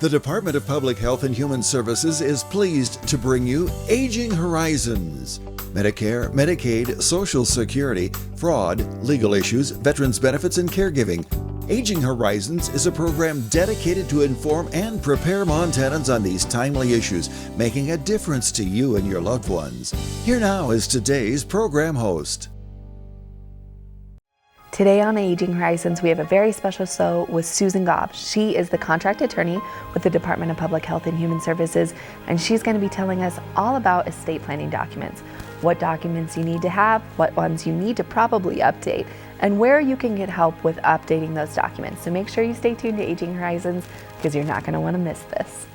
The Department of Public Health and Human Services is pleased to bring you Aging Horizons. Medicare, Medicaid, Social Security, fraud, legal issues, veterans benefits, and caregiving. Aging Horizons is a program dedicated to inform and prepare Montanans on these timely issues, making a difference to you and your loved ones. Here now is today's program host. Today on Aging Horizons, we have a very special show with Susan Gobb. She is the contract attorney with the Department of Public Health and Human Services, and she's going to be telling us all about estate planning documents, what documents you need to have, what ones you need to probably update, and where you can get help with updating those documents. So make sure you stay tuned to Aging Horizons because you're not going to want to miss this.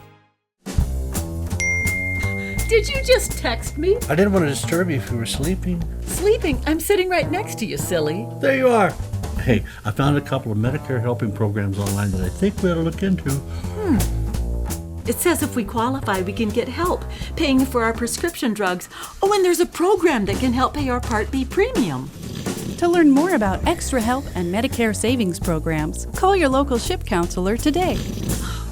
Did you just text me? I didn't want to disturb you if you were sleeping. Sleeping? I'm sitting right next to you, silly. There you are. Hey, I found a couple of Medicare helping programs online that I think we ought to look into. It says if we qualify, we can get help paying for our prescription drugs. Oh, and there's a program that can help pay our Part B premium. To learn more about extra help and Medicare savings programs, call your local SHIP counselor today.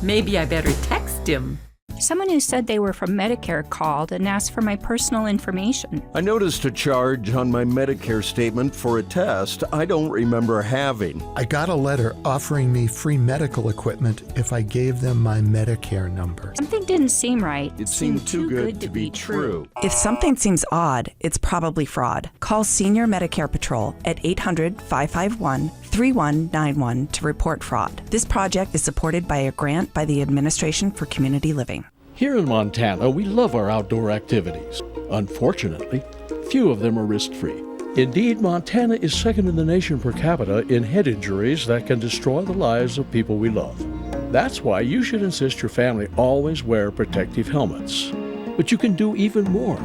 Maybe I better text him. Someone who said they were from Medicare called and asked for my personal information. I noticed a charge on my Medicare statement for a test I don't remember having. I got a letter offering me free medical equipment if I gave them my Medicare number. Something didn't seem right. It seemed too good to be true. If something seems odd, it's probably fraud. Call Senior Medicare Patrol at 800-551-3191 to report fraud. This project is supported by a grant by the Administration for Community Living. Here in Montana, we love our outdoor activities. Unfortunately, few of them are risk-free. Indeed, Montana is second in the nation per capita in head injuries that can destroy the lives of people we love. That's why you should insist your family always wear protective helmets. But you can do even more.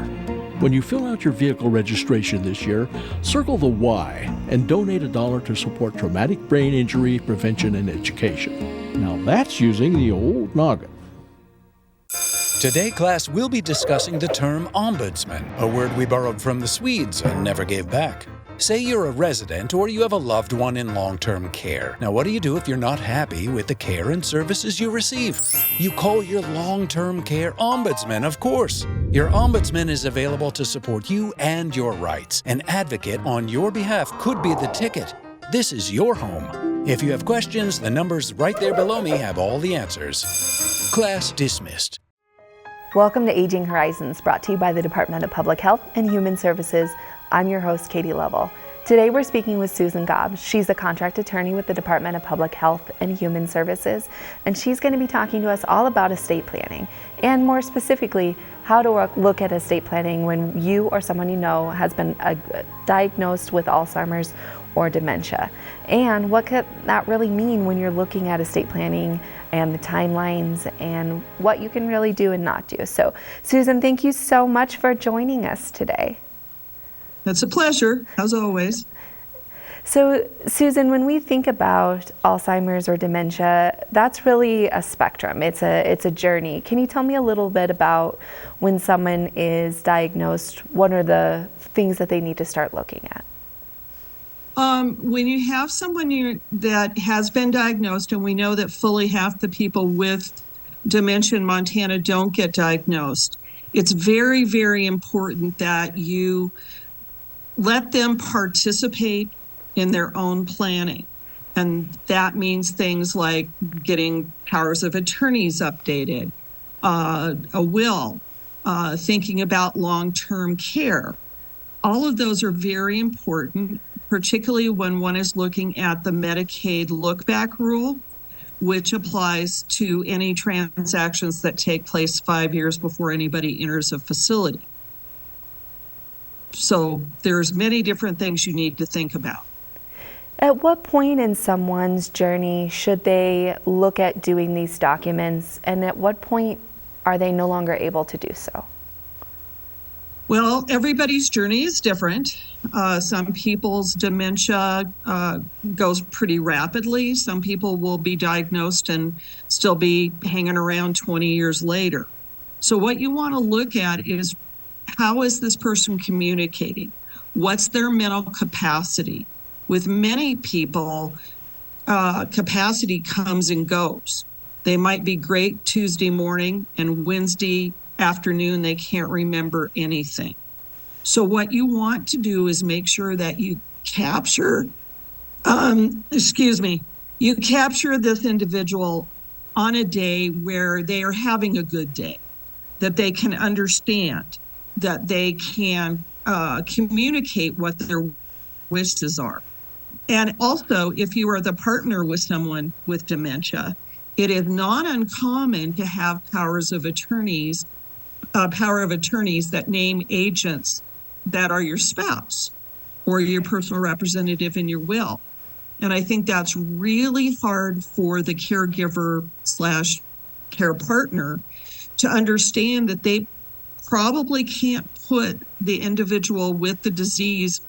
When you fill out your vehicle registration this year, circle the Y and donate $1 to support traumatic brain injury prevention and education. Now that's using the old noggin. Today, class, we'll be discussing the term ombudsman, a word we borrowed from the Swedes and never gave back. Say you're a resident or you have a loved one in long-term care. Now, what do you do if you're not happy with the care and services you receive? You call your long-term care ombudsman, of course. Your ombudsman is available to support you and your rights. An advocate on your behalf could be the ticket. This is your home. If you have questions, the numbers right there below me have all the answers. Class dismissed. Welcome to Aging Horizons, brought to you by the Department of Public Health and Human Services. I'm your host, Katie Lovell. Today we're speaking with Susan Gobb. She's a contract attorney with the Department of Public Health and Human Services, and she's going to be talking to us all about estate planning, and more specifically, how to look at estate planning when you or someone you know has been diagnosed with Alzheimer's or dementia, and what could that really mean when you're looking at estate planning and the timelines and what you can really do and not do. So, Susan, thank you so much for joining us today. It's a pleasure, as always. So, Susan, when we think about Alzheimer's or dementia, that's really a spectrum. It's a journey. Can you tell me a little bit about when someone is diagnosed, what are the things that they need to start looking at? When you have someone that has been diagnosed, and we know that fully half the people with dementia in Montana don't get diagnosed, it's very, very important that you let them participate in their own planning. And that means things like getting powers of attorneys updated, a will, thinking about long-term care. All of those are very important, particularly when one is looking at the Medicaid look-back rule, which applies to any transactions that take place 5 years before anybody enters a facility. So there's many different things you need to think about. At what point in someone's journey should they look at doing these documents, and at what point are they no longer able to do so? Well, everybody's journey is different. Some people's dementia goes pretty rapidly. Some people will be diagnosed and still be hanging around 20 years later. So what you want to look at is, how is this person communicating? What's their mental capacity? With many people, capacity comes and goes. They might be great Tuesday morning, and Wednesday afternoon, they can't remember anything. So what you want to do is make sure that you capture, you capture this individual on a day where they are having a good day, that they can understand, that they can communicate what their wishes are. And also, if you are the partner with someone with dementia, it is not uncommon to have power of attorneys that name agents that are your spouse or your personal representative in your will. And I think that's really hard for the caregiver / care partner to understand, that they probably can't put the individual with the disease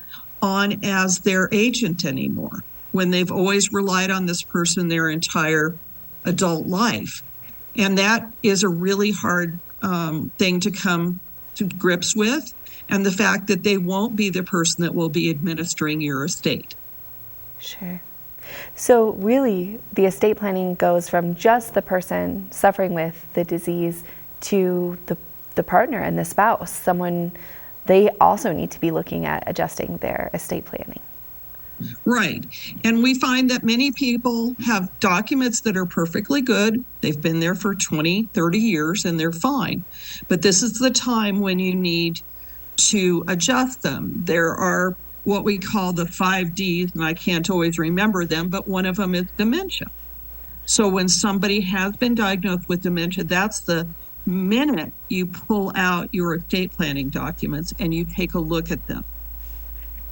on as their agent anymore, when they've always relied on this person their entire adult life. And that is a really hard thing to come to grips with, and the fact that they won't be the person that will be administering your estate. Sure. So really, the estate planning goes from just the person suffering with the disease to the partner and the spouse. Someone, they also need to be looking at adjusting their estate planning. Right. And we find that many people have documents that are perfectly good. They've been there for 20, 30 years and they're fine. But this is the time when you need to adjust them. There are what we call the 5 Ds, and I can't always remember them, but one of them is dementia. So when somebody has been diagnosed with dementia, that's the minute you pull out your estate planning documents and you take a look at them.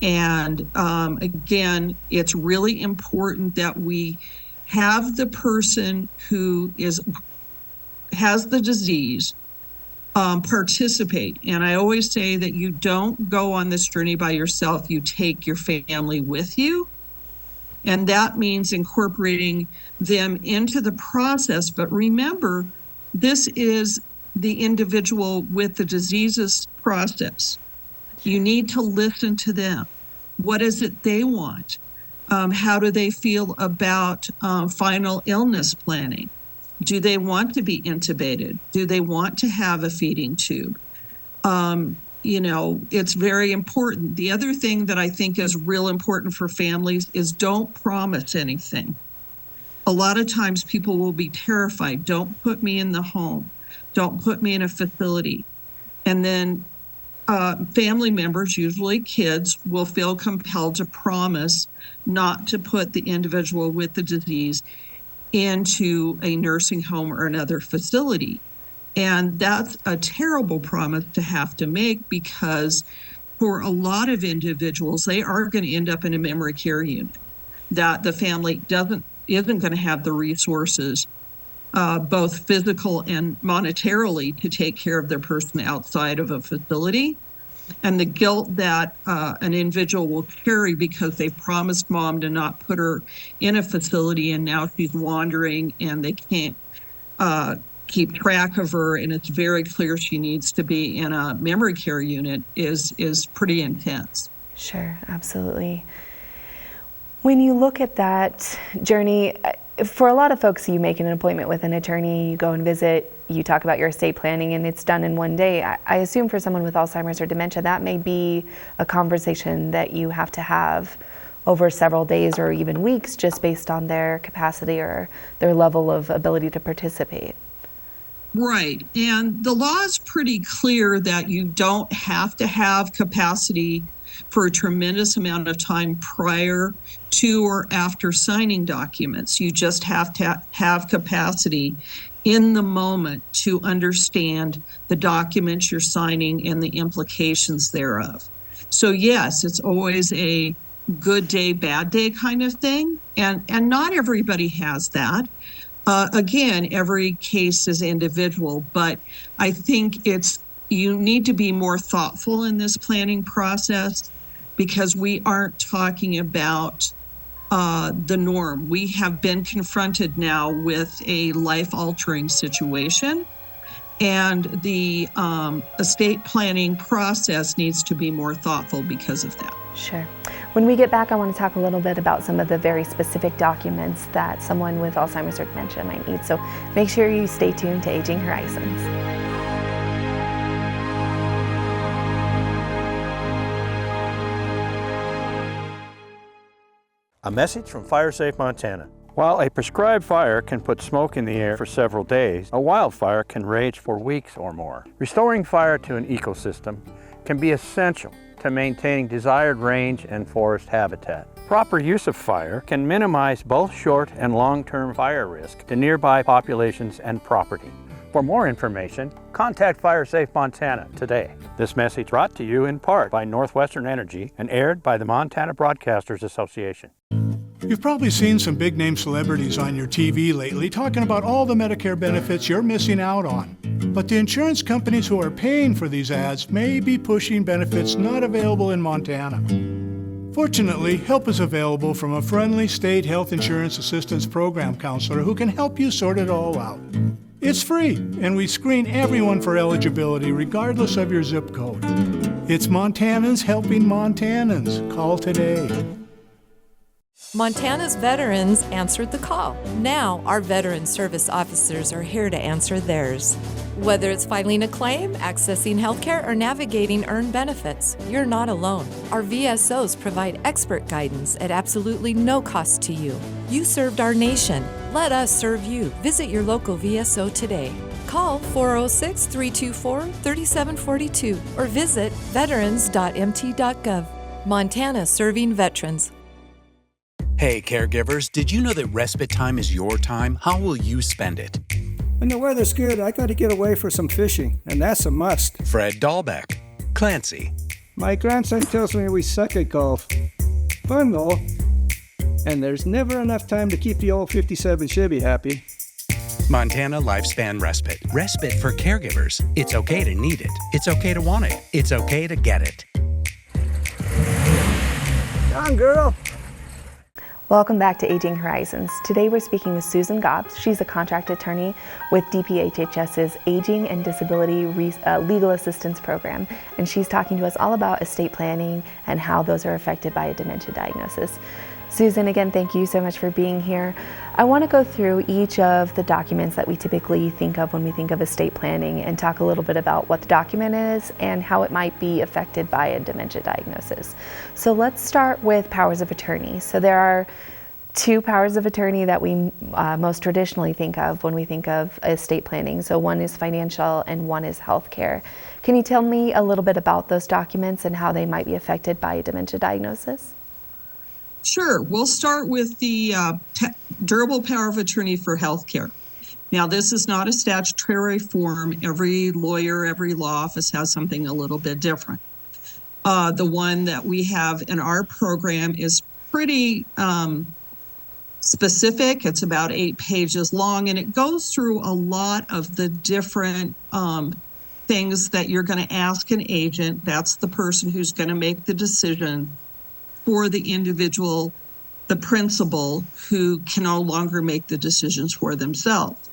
And again, it's really important that we have the person who has the disease participate. And I always say that you don't go on this journey by yourself, you take your family with you. And that means incorporating them into the process. But remember, this is the individual with the disease's process. You need to listen to them. What is it they want? How do they feel about final illness planning? Do they want to be intubated? Do they want to have a feeding tube? It's very important. The other thing that I think is real important for families is don't promise anything. A lot of times people will be terrified. Don't put me in the home. Don't put me in a facility. And then family members, usually kids, will feel compelled to promise not to put the individual with the disease into a nursing home or another facility. And that's a terrible promise to have to make, because for a lot of individuals, they are going to end up in a memory care unit, that the family isn't going to have the resources, both physical and monetarily, to take care of their person outside of a facility. And the guilt that an individual will carry because they promised mom to not put her in a facility, and now she's wandering and they can't keep track of her, and it's very clear she needs to be in a memory care unit, is pretty intense. Sure, absolutely. When you look at that journey, for a lot of folks, you make an appointment with an attorney, you go and visit, you talk about your estate planning, and it's done in one day. I assume for someone with Alzheimer's or dementia, that may be a conversation that you have to have over several days or even weeks, just based on their capacity or their level of ability to participate. Right. And the law is pretty clear that you don't have to have capacity for a tremendous amount of time prior to or after signing documents. You just have to have capacity in the moment to understand the documents you're signing and the implications thereof. So yes, it's always a good day, bad day kind of thing. And not everybody has that. Again, every case is individual, but I think you need to be more thoughtful in this planning process, because we aren't talking about the norm. We have been confronted now with a life-altering situation, and the estate planning process needs to be more thoughtful because of that. Sure. When we get back, I want to talk a little bit about some of the very specific documents that someone with Alzheimer's or dementia might need. So make sure you stay tuned to Aging Horizons. A message from FireSafe Montana. While a prescribed fire can put smoke in the air for several days, a wildfire can rage for weeks or more. Restoring fire to an ecosystem can be essential to maintaining desired range and forest habitat. Proper use of fire can minimize both short and long-term fire risk to nearby populations and property. For more information, contact FireSafe Montana today. This message brought to you in part by Northwestern Energy and aired by the Montana Broadcasters Association. You've probably seen some big-name celebrities on your TV lately talking about all the Medicare benefits you're missing out on. But the insurance companies who are paying for these ads may be pushing benefits not available in Montana. Fortunately, help is available from a friendly state health insurance assistance program counselor who can help you sort it all out. It's free, and we screen everyone for eligibility regardless of your zip code. It's Montanans helping Montanans. Call today. Montana's veterans answered the call. Now our veteran service officers are here to answer theirs. Whether it's filing a claim, accessing healthcare, or navigating earned benefits, you're not alone. Our VSOs provide expert guidance at absolutely no cost to you. You served our nation. Let us serve you. Visit your local VSO today. Call 406-324-3742 or visit veterans.mt.gov. Montana serving veterans. Hey caregivers, did you know that respite time is your time? How will you spend it? When the weather's good, I gotta get away for some fishing, and that's a must. Fred Dahlbeck. Clancy. My grandson tells me we suck at golf. Fun though. And there's never enough time to keep the old 57 Chevy happy. Montana Lifespan Respite. Respite for caregivers. It's okay to need it. It's okay to want it. It's okay to get it. Come on, girl. Welcome back to Aging Horizons. Today we're speaking with Susan Gobbs. She's a contract attorney with DPHHS's Aging and Disability Legal Assistance Program, and she's talking to us all about estate planning and how those are affected by a dementia diagnosis. Susan, again, thank you so much for being here. I want to go through each of the documents that we typically think of when we think of estate planning and talk a little bit about what the document is and how it might be affected by a dementia diagnosis. So let's start with powers of attorney. So there are two powers of attorney that we most traditionally think of when we think of estate planning. So one is financial and one is healthcare. Can you tell me a little bit about those documents and how they might be affected by a dementia diagnosis? Sure. We'll start with the durable power of attorney for healthcare. Now, this is not a statutory form. Every lawyer, every law office has something a little bit different. The one that we have in our program is pretty specific. It's about 8 pages long, and it goes through a lot of the different things that you're going to ask an agent. That's the person who's going to make the decision for the individual, the principal, who can no longer make the decisions for themselves.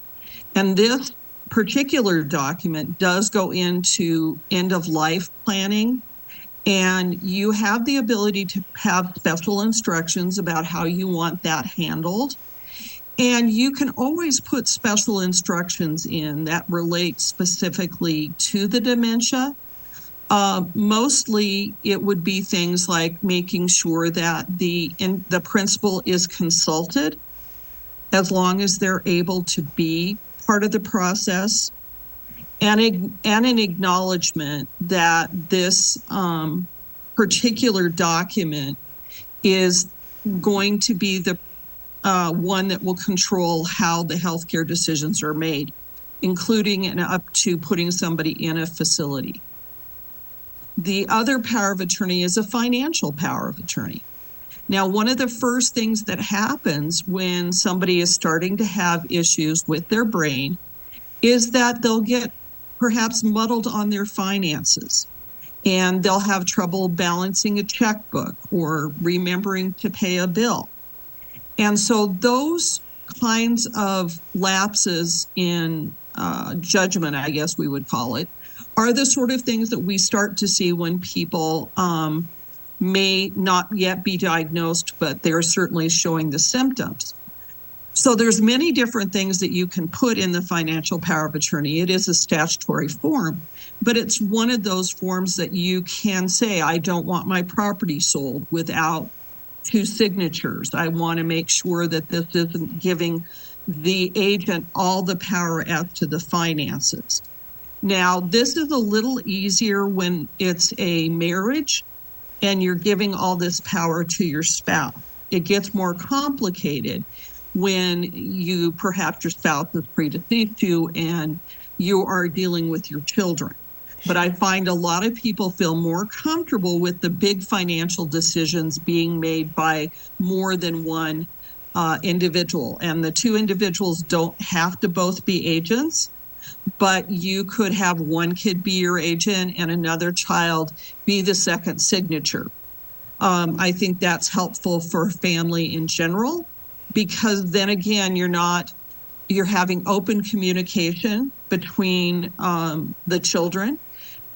And this particular document does go into end-of-life planning, and you have the ability to have special instructions about how you want that handled. And you can always put special instructions in that relate specifically to the dementia. Mostly it would be things like making sure that the principal is consulted as long as they're able to be part of the process, and an acknowledgement that this particular document is going to be the one that will control how the healthcare decisions are made, including and up to putting somebody in a facility. The other power of attorney is a financial power of attorney. Now, one of the first things that happens when somebody is starting to have issues with their brain is that they'll get perhaps muddled on their finances, and they'll have trouble balancing a checkbook or remembering to pay a bill. And so those kinds of lapses in judgment, I guess we would call it, are the sort of things that we start to see when people may not yet be diagnosed, but they're certainly showing the symptoms. So there's many different things that you can put in the financial power of attorney. It is a statutory form, but it's one of those forms that you can say, I don't want my property sold without 2 signatures. I want to make sure that this isn't giving the agent all the power as to the finances. Now, this is a little easier when it's a marriage and you're giving all this power to your spouse. It gets more complicated when perhaps your spouse is predeceased to and you are dealing with your children. But I find a lot of people feel more comfortable with the big financial decisions being made by more than one individual. And the 2 individuals don't have to both be agents, but you could have one kid be your agent and another child be the second signature. I think that's helpful for family in general, because then again, you're having open communication between the children,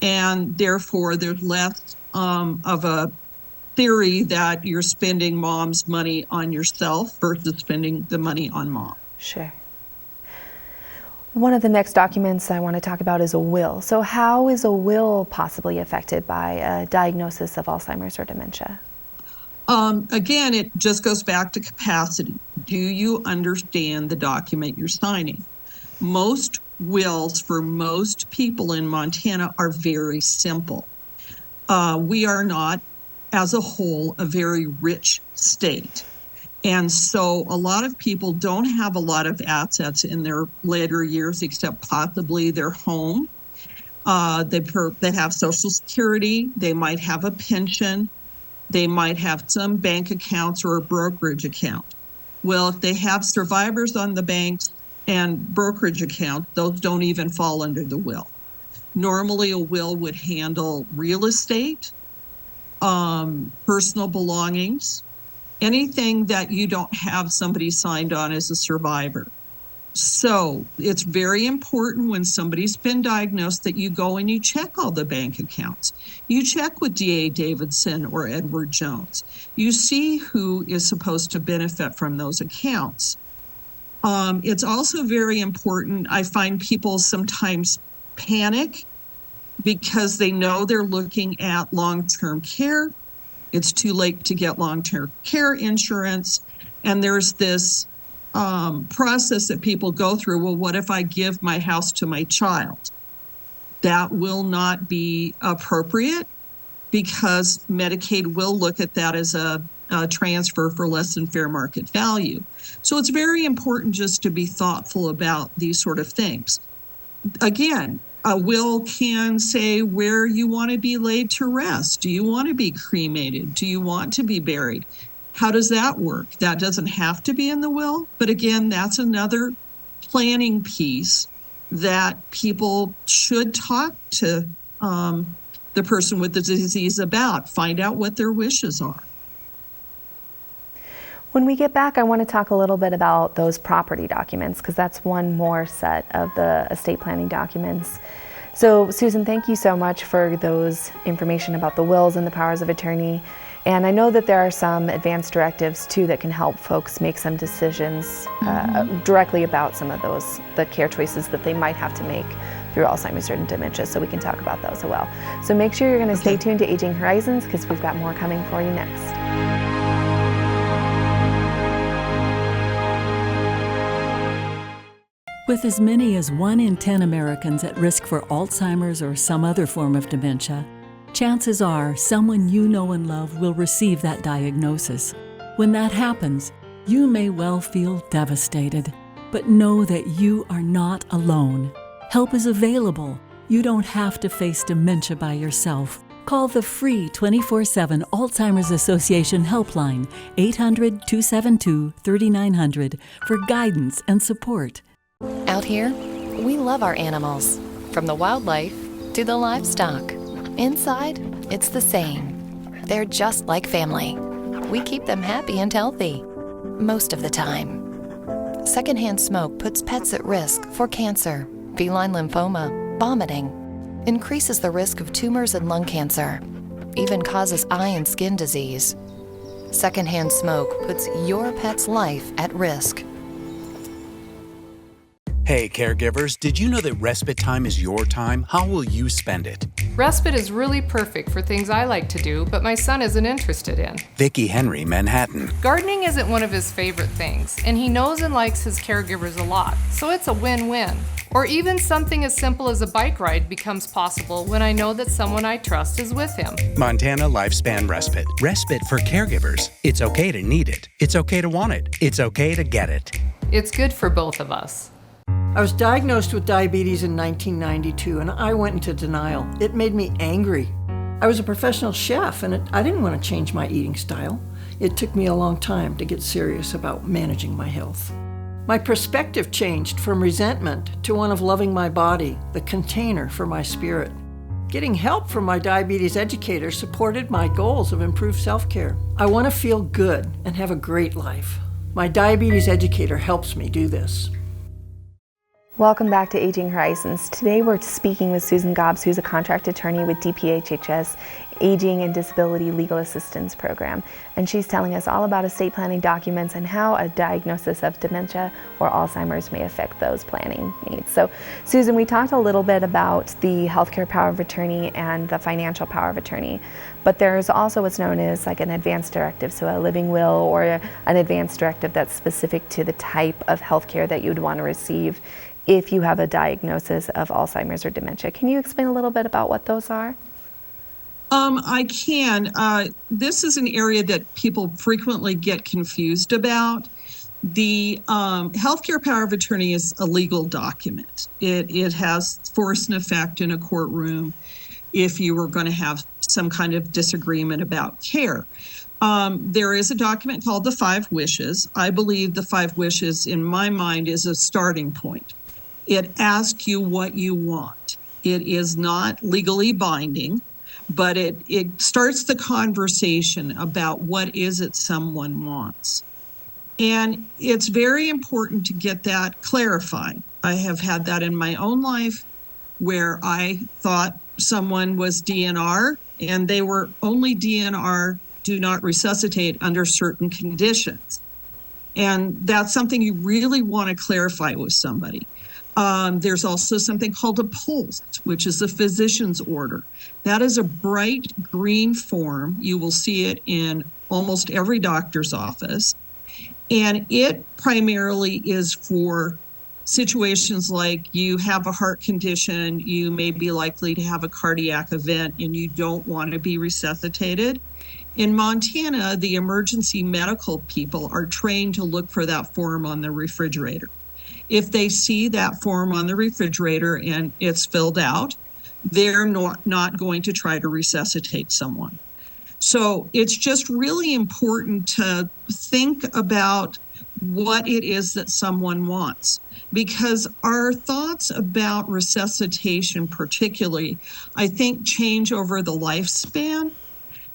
and therefore there's less of a theory that you're spending mom's money on yourself versus spending the money on mom. Sure. One of the next documents I want to talk about is a will. So how is a will possibly affected by a diagnosis of Alzheimer's or dementia? Again, it just goes back to capacity. Do you understand the document you're signing? Most wills for most people in Montana are very simple. We are not, as a whole, a very rich state. And so a lot of people don't have a lot of assets in their later years, except possibly their home. They have Social Security. They might have a pension. They might have some bank accounts or a brokerage account. Well, if they have survivors on the banks and brokerage account, those don't even fall under the will. Normally, a will would handle real estate, personal belongings, anything that you don't have somebody signed on as a survivor. So it's very important when somebody's been diagnosed that you go and you check all the bank accounts. You check with D.A. Davidson or Edward Jones. You see who is supposed to benefit from those accounts. It's also very important. I find people sometimes panic because they know they're looking at long-term care. It's too late to get long-term care insurance. And there's this process that people go through. Well, what if I give my house to my child? That will not be appropriate because Medicaid will look at that as a transfer for less than fair market value. So it's very important just to be thoughtful about these sort of things. Again, a will can say where you want to be laid to rest. Do you want to be cremated? Do you want to be buried? How does that work? That doesn't have to be in the will, but again, that's another planning piece that people should talk to the person with the disease about, find out what their wishes are. When we get back, I want to talk a little bit about those property documents, because that's one more set of the estate planning documents. So Susan, thank you so much for those information about the wills and the powers of attorney. And I know that there are some advanced directives too that can help folks make some decisions directly about some of those, the care choices that they might have to make through Alzheimer's and dementia, so we can talk about those as well. So make sure you're going to stay tuned to Aging Horizons, because we've got more coming for you next. With as many as 1 in 10 Americans at risk for Alzheimer's or some other form of dementia, chances are someone you know and love will receive that diagnosis. When that happens, you may well feel devastated, but know that you are not alone. Help is available. You don't have to face dementia by yourself. Call the free 24/7 Alzheimer's Association helpline, 800-272-3900, for guidance and support. Out here, we love our animals, from the wildlife to the livestock. Inside, it's the same. They're just like family. We keep them happy and healthy, most of the time. Secondhand smoke puts pets at risk for cancer, feline lymphoma, vomiting, increases the risk of tumors and lung cancer. even causes eye and skin disease. Secondhand smoke puts your pet's life at risk. Hey, caregivers, did you know that respite time is your time? How will you spend it? Respite is really perfect for things I like to do, but my son isn't interested in. Vicki Henry, Manhattan. Gardening isn't one of his favorite things, and he knows and likes his caregivers a lot, so it's a win-win. Or even something as simple as a bike ride becomes possible when I know that someone I trust is with him. Montana Lifespan Respite. Respite for caregivers. It's okay to need it. It's okay to want it. It's okay to get it. It's good for both of us. I was diagnosed with diabetes in 1992, and I went into denial. It made me angry. I was a professional chef, and I didn't want to change my eating style. It took me a long time to get serious about managing my health. My perspective changed from resentment to one of loving my body, the container for my spirit. Getting help from my diabetes educator supported my goals of improved self-care. I want to feel good and have a great life. My diabetes educator helps me do this. Welcome back to Aging Horizons. Today we're speaking with Susan Gobbs, who's a contract attorney with DPHHS Aging and Disability Legal Assistance Program. And she's telling us all about estate planning documents and how a diagnosis of dementia or Alzheimer's may affect those planning needs. So Susan, we talked a little bit about the healthcare power of attorney and the financial power of attorney, but there's also what's known as like an advance directive, so a living will or an advance directive that's specific to the type of healthcare that you'd want to receive if you have a diagnosis of Alzheimer's or dementia. Can you explain a little bit about what those are? I can. This is an area that people frequently get confused about. The healthcare power of attorney is a legal document. It has force and effect in a courtroom if you were going to have some kind of disagreement about care. There is a document called the 5 Wishes. I believe the 5 Wishes, in my mind, is a starting point. It asks you what you want. It is not legally binding, but it starts the conversation about what is it someone wants. And it's very important to get that clarified. I have had that in my own life where I thought someone was DNR and they were only DNR, do not resuscitate under certain conditions. And that's something you really want to clarify with somebody. There's also something called a POLST, which is a physician's order. That is a bright green form. You will see it in almost every doctor's office. And it primarily is for situations like you have a heart condition, you may be likely to have a cardiac event, and you don't want to be resuscitated. In Montana, the emergency medical people are trained to look for that form on the refrigerator. If they see that form on the refrigerator and it's filled out, they're not going to try to resuscitate someone. So it's just really important to think about what it is that someone wants, because our thoughts about resuscitation particularly, I think, change over the lifespan.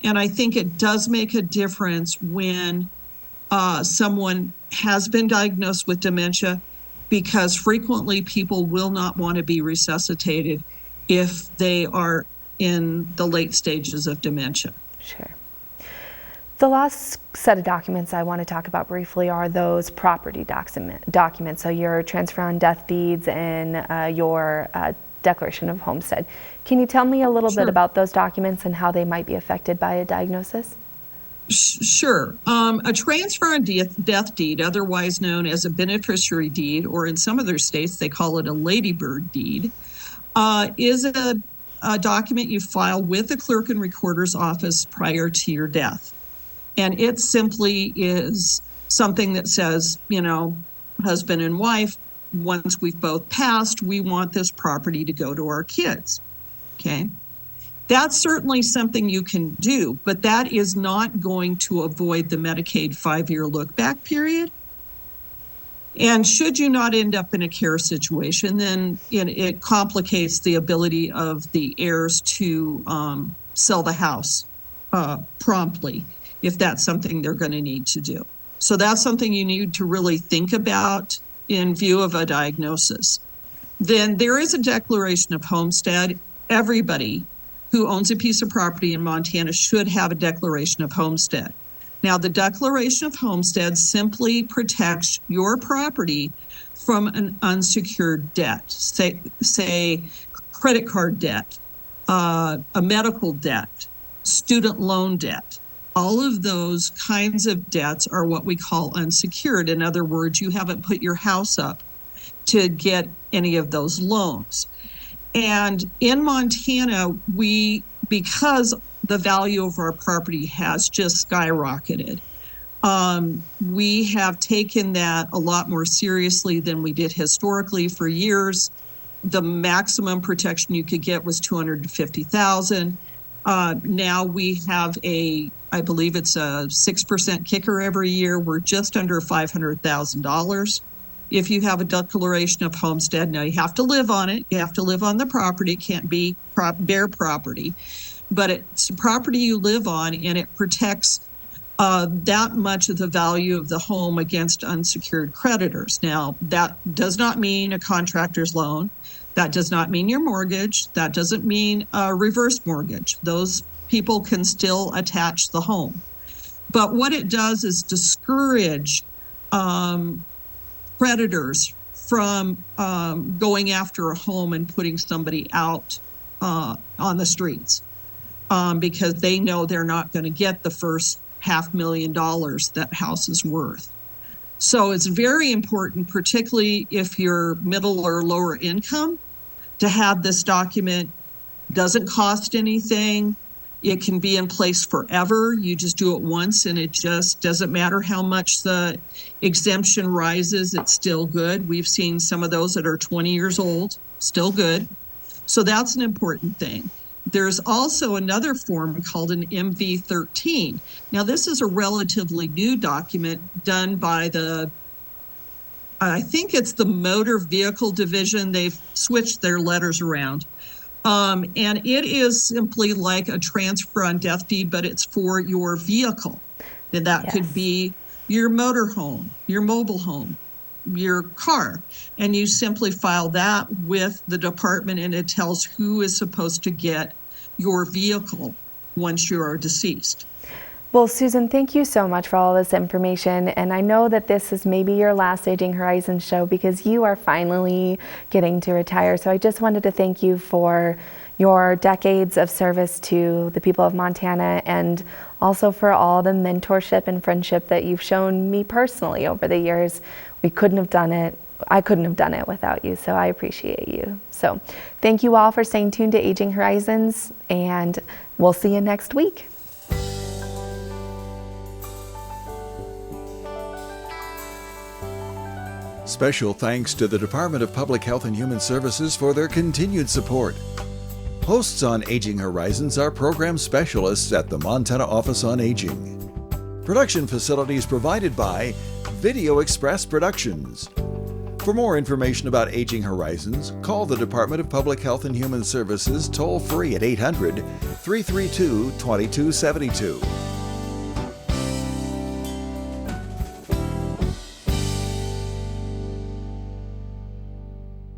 And I think it does make a difference when someone has been diagnosed with dementia, because frequently people will not want to be resuscitated if they are in the late stages of dementia. Sure. The last set of documents I want to talk about briefly are those property documents, so your transfer on death deeds and your declaration of homestead. Can you tell me a little bit about those documents and how they might be affected by a diagnosis? Sure. A transfer on death deed, otherwise known as a beneficiary deed, or in some other states they call it a ladybird deed, is a document you file with the clerk and recorder's office prior to your death. And it simply is something that says, you know, husband and wife, once we've both passed, we want this property to go to our kids. Okay. That's certainly something you can do, but that is not going to avoid the Medicaid 5-year look-back period. And should you not end up in a care situation, then it complicates the ability of the heirs to sell the house promptly, if that's something they're going to need to do. So that's something you need to really think about in view of a diagnosis. Then there is a declaration of homestead. Everybody who owns a piece of property in Montana should have a declaration of homestead. Now, the declaration of homestead simply protects your property from an unsecured debt, say credit card debt, a medical debt, student loan debt. All of those kinds of debts are what we call unsecured. In other words, you haven't put your house up to get any of those loans. And in Montana, because the value of our property has just skyrocketed, we have taken that a lot more seriously than we did historically. For years, the maximum protection you could get was $250,000. Now we have I believe it's a 6% kicker every year. We're just under $500,000. If you have a declaration of homestead, now you have to live on it. You have to live on the property. It can't be bare property, but it's a property you live on, and it protects that much of the value of the home against unsecured creditors. Now, that does not mean a contractor's loan. That does not mean your mortgage. That doesn't mean a reverse mortgage. Those people can still attach the home. But what it does is discourage creditors from going after a home and putting somebody out on the streets because they know they're not going to get the first $500,000 that house is worth. So it's very important, particularly if you're middle or lower income, to have this document. Doesn't cost anything. It can be in place forever. You just do it once, and it just doesn't matter how much the exemption rises, it's still good. We've seen some of those that are 20 years old, still good. So that's an important thing. There's also another form called an MV13. Now, this is a relatively new document done by I think it's the Motor Vehicle Division. They've switched their letters around. And it is simply like a transfer on death deed, but it's for your vehicle. And that could be your motor home, your mobile home, your car. And you simply file that with the department, and it tells who is supposed to get your vehicle once you are deceased. Well, Susan, thank you so much for all this information. And I know that this is maybe your last Aging Horizons show because you are finally getting to retire. So I just wanted to thank you for your decades of service to the people of Montana, and also for all the mentorship and friendship that you've shown me personally over the years. I couldn't have done it without you, so I appreciate you. So thank you all for staying tuned to Aging Horizons, and we'll see you next week. Special thanks to the Department of Public Health and Human Services for their continued support. Hosts on Aging Horizons are program specialists at the Montana Office on Aging. Production facilities provided by Video Express Productions. For more information about Aging Horizons, call the Department of Public Health and Human Services toll-free at 800-332-2272.